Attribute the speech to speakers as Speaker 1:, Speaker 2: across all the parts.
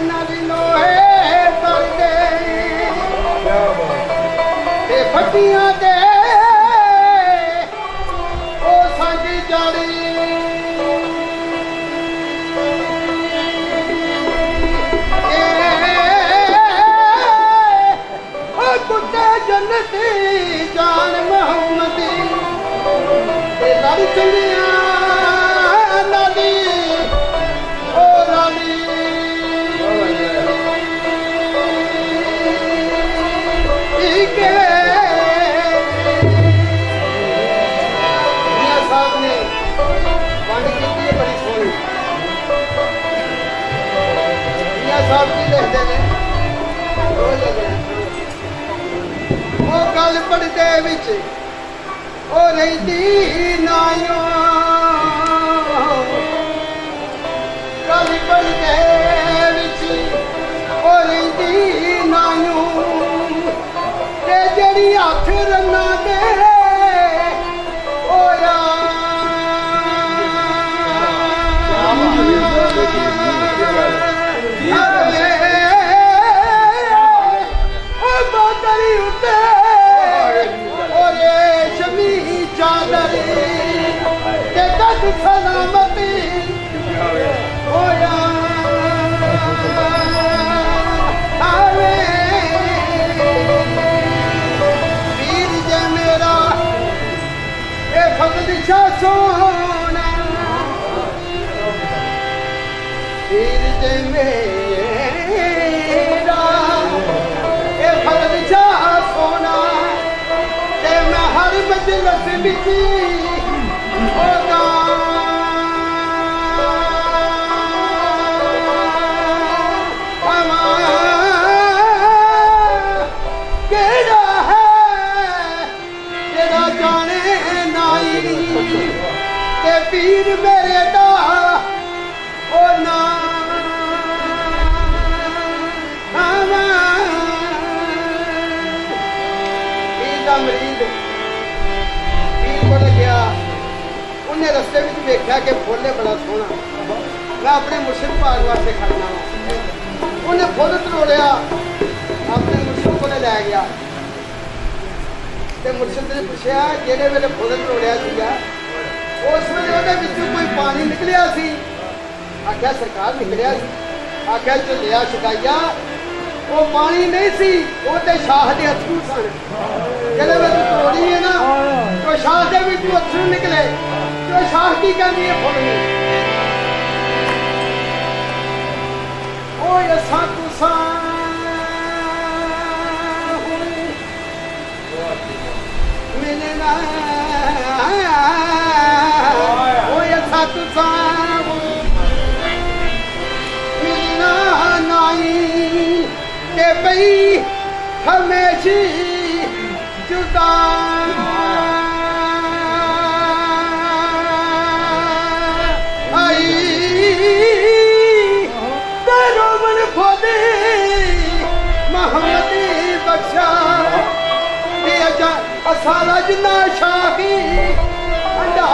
Speaker 1: नाली लोहे करदे ते फटियां दे ओ सांझी जाड़ी कुत्ते जन्नती जान मोहम्मदी ते लड़ी चलिया नाली ओ लाली के मियां साहब ने वंड की बड़ी सोहनी मियां साहब की लिखते हैं गल पढ़ते विच ओ रही नायो गल पढ़ते विच ओ रही नायो ते जड़ी हथ रन्ना दे ओ बादरी उते सलामती होया आवे वीर जे मेरा ए फजल शाह सोना वीर जे मेरा ए फजल शाह सोना ते मैं हर मजलिस विच पीर मेरे दा ओ मरीद पीर को गया उन्हें रस्ते में देखा कि फुल है बड़ा सोहना मैं अपने मुर्शिद पाक वास्ते खड़ना उन्हें फुल तरोड़िया अपने मुर्शिद को ले गया ते मुर्शिद ने पूछा जेड़े वेले फुल तरोड़िया सीगा उस वे कोई पानी निकलिया सी आख्या सरकार निकलिया सी आख्या झुलिया शिकाइया वो पानी नहीं सी वो ते शाह दे अथरू सन जब तोड़ी है ना तो शाह दे भी अथरू निकले तो शाह की कहती है फुल ओ असा तुसा मिलना मिलना नहीं ते पई हमेशी जुदा आई तेरो मन खोदे मोहम्मदी बख्शा ते अजा असाला जिन्ना शाही अंडा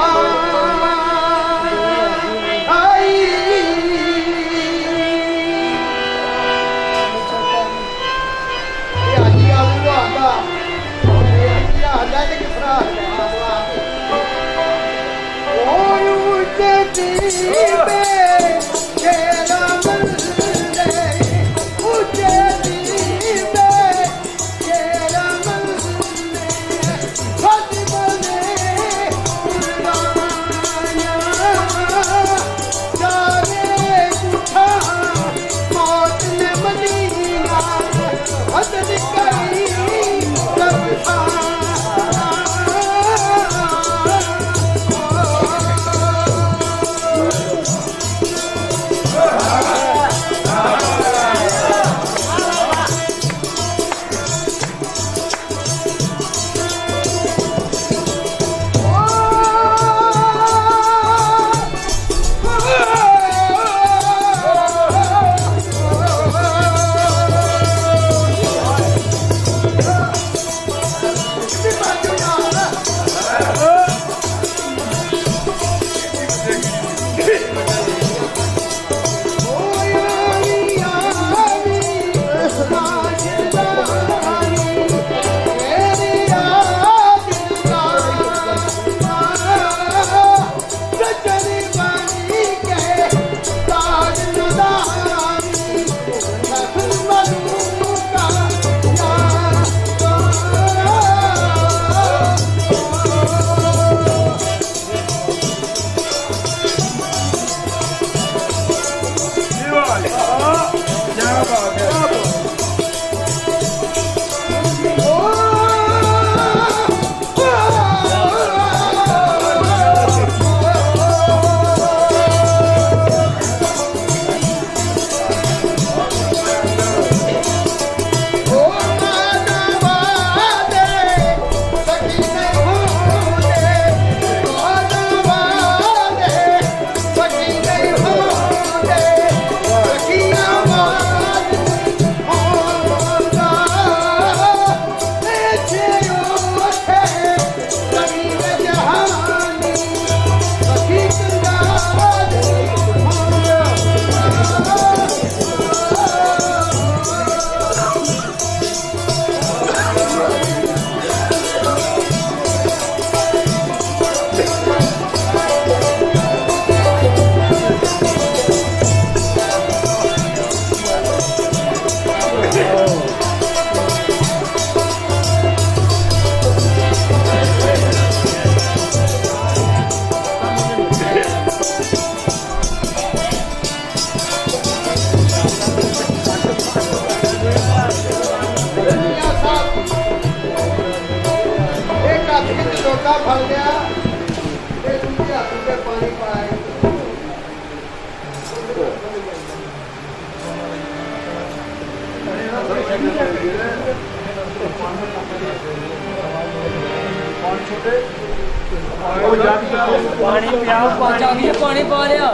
Speaker 1: ਫੜ ਲਿਆ ਤੇ ਦੂਜੇ ਹੱਥ ਤੇ ਪਾਣੀ ਪਾਇਆ
Speaker 2: ਪਾਣੀ ਪਿਆ ਪਾਣੀ ਪਾ ਲਿਆ